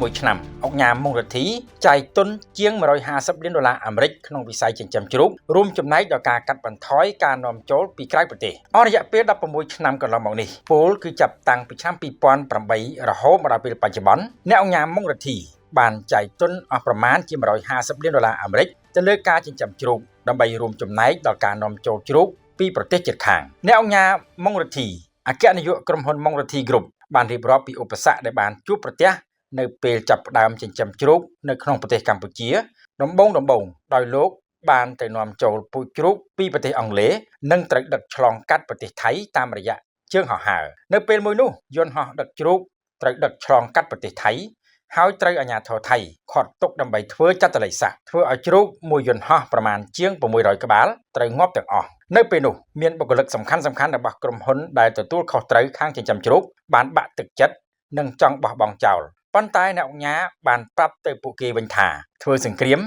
មួយឆ្នាំអង្គការមុងរទ្ធីចាយទុនជាង$150 លានអាមេរិកក្នុងវិស័យចិញ្ចឹមជ្រូករួមចំណែកដល់ការកាត់បន្ថយការនាំចូលពីក្រៅប្រទេសអស់រយៈពេល16ឆ្នាំកន្លងមកនេះពលគឺចាប់តាំងពីឆ្នាំ2008រហូតមកដល់ពេលបច្ចុប្បន្នអ្នកអង្គការមុងរទ្ធីបានចាយទុនអស់ប្រមាណជា$150 លានអាមេរិកទៅលើការចិញ្ចឹមជ្រូកដើម្បីរួមចំណែកដល់ការនាំចូលជ្រូកពីប្រទេសជិតខាងអ្នកអង្គការមុងរទ្ធីអគ្គនាយកក្រុមហ៊ុនមុងរទ្ធី Group បានរៀបរាប់ពីឧបសគ្គដែលបានជួបប្រទះនៅពេលចាប់ផ្ដើមចិញ្ចឹមជ្រូកនៅក្នុងប្រទេសកម្ពុជាដំបូងដោយលោកបានទៅនាំចូលពូជជ្រូកពីប្រទេសអង់គ្លេសនិងត្រូវដឹកឆ្លងកាត់ប្រទេសថៃតាមរយៈជើងហោះហើរនៅពេលមួយនោះយន្តហោះដឹកជ្រូកត្រូវដឹកឆ្លងកាត់ប្រទេសថៃហើយត្រូវអាជ្ញាធរថៃឃាត់ទុកដើម្បីធ្វើចតុល្យសាស្ត្រធ្វើឲ្យជ្រូកមួយយន្តហោះប្រមាណជាង600ក្បាលត្រូវងាប់ទាំងអស់នៅពេលនោះមានបុគ្គលិកសំខាន់របស់ក្រុមហ៊ុនដែលទទួលខុសត្រូវខាងចិញ្ចឹមជ្រូកបានបាក់ទឹកចិត្តនិងចង់បោះបង់ចោលប៉ុន្តែអ្នកអង្គការបានប្រាប់ទៅពួកគេវិញថាធ្វើសង្គ្រាម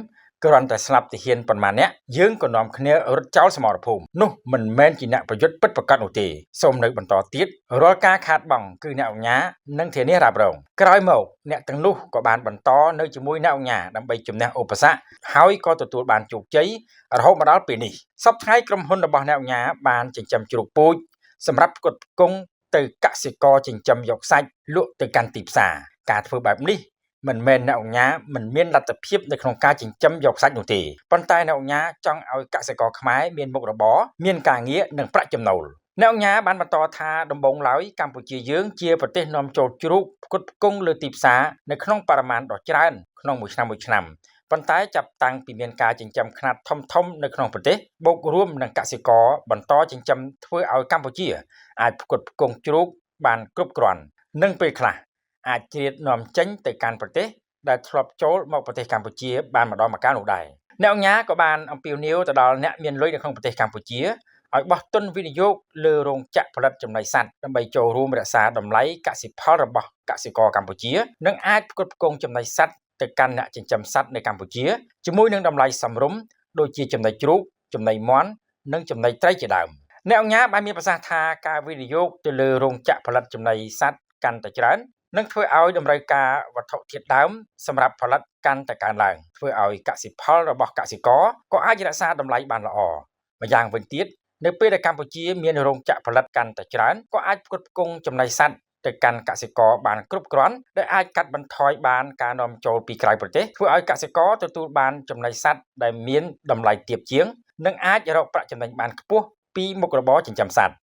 គ្រាន់តែស្លាប់ទាហានប៉ុន្មាននាក់យើងក៏នាំគ្នារត់ចោលសមរភូមិនោះមិនមែនជាអ្នកប្រយុទ្ធពិតប្រាកដនោះទេសូមនៅបន្តទៀតរាល់ការខាតបង់គឺអ្នកអង្គការនឹងធានារ៉ាប់រងក្រោយមកអ្នកទាំងនោះក៏បានបន្តនៅជាមួយអ្នកអង្គការដើម្បីជំនះឧបសគ្គហើយក៏ទទួលបានជោគជ័យរហូតមកដល់ពេលនេះសប្តាហ៍ថ្ងៃក្រុមហ៊ុនរបស់អ្នកអង្គការបានចិញ្ចឹមជ្រូកពូជសម្រាប់ផ្គត់ផ្គង់ទៅកសិករចិញ្ចឹមយកសាច់លក់ទៅកាន់ទីផ្សារការធ្វើបែបនេះមិនមែនអ្នកអង្គការមិនមានលទ្ធភាពនៅក្នុងការចិញ្ចឹមយកសាច់នោះទេប៉ុន្តែអ្នកអង្គការចង់ឲ្យកសិករខ្មែរមានមុខរបរមានការងារនិងប្រាក់ចំណូលអ្នកអង្គការបានបន្តថាដំបូងឡើយកម្ពុជាយើងជាប្រទេសនាំចូលជ្រូកផ្គត់ផ្គង់លើទីផ្សារនៅក្នុងបរិមាណដ៏ច្រើនក្នុងមួយឆ្នាំប៉ុន្តែចាប់តាំងពីមានការចិញ្ចឹមខ្នាតធំនៅក្នុងប្រទេសបូករួមនឹងកសិករបន្តចិញ្ចឹមធ្វើឲ្យកម្ពុជាអាចផ្គត់ផ្គង់ជ្រូកបានគ្រប់គ្រាន់និងពេលខ្លះអាចជ្រៀតនាំចេញទៅកាន់ប្រទេសដែលធ្លាប់ចូលមកប្រទេសកម្ពុជាបានម្ដងម្កាលនោះដែរអ្នកអង្គការក៏បានអំពាវនាវទៅដល់អ្នកមានលុយនៅក្នុងប្រទេសកម្ពុជាឲ្យបោះទុនវិនិយោគលើរោងចក្រផលិតចំណីសត្វដើម្បីចូលរួមរក្សាតម្លៃកសិផលរបស់កសិករកម្ពុជានិងអាចផ្គត់ផ្គង់ចំណីសត្វទៅកាន់អ្នកចិញ្ចឹមសត្វនៅកម្ពុជាជាមួយនឹងតម្លៃសមរម្យដូចជាចំណីជ្រូកចំណីមាន់និងចំណីត្រីជាដើមអ្នកអង្គការបានមានប្រសាសន៍ថាការវិនិយោគទៅលើរោងចក្រផលិតចំណីសត្វកាន់តែច្រើននឹងធ្វើឲ្យតម្រូវការវត្ថុធាតុដើមសម្រាប់ផលិតកាន់តែកើនឡើងធ្វើឲ្យកសិផលរបស់កសិករក៏អាចរក្សាតម្លៃបានល្អម្យ៉ាងវិញទៀតនៅពេលដែលកម្ពុជាមានរោងចក្រផលិតកាន់តែច្រើនក៏អាចផ្គត់ផ្គង់ចំណីសត្វទៅកាន់កសិករបានគ្រប់គ្រាន់ដែលអាចកាត់បន្ថយបានការនាំចូលពីក្រៅប្រទេសធ្វើឲ្យកសិករទទួលបានចំណីសត្វដែលមានតម្លៃទាបជាងនិងអាចរកប្រាក់ចំណេញបានខ្ពស់ពីមុខរបរចិញ្ចឹមសត្វ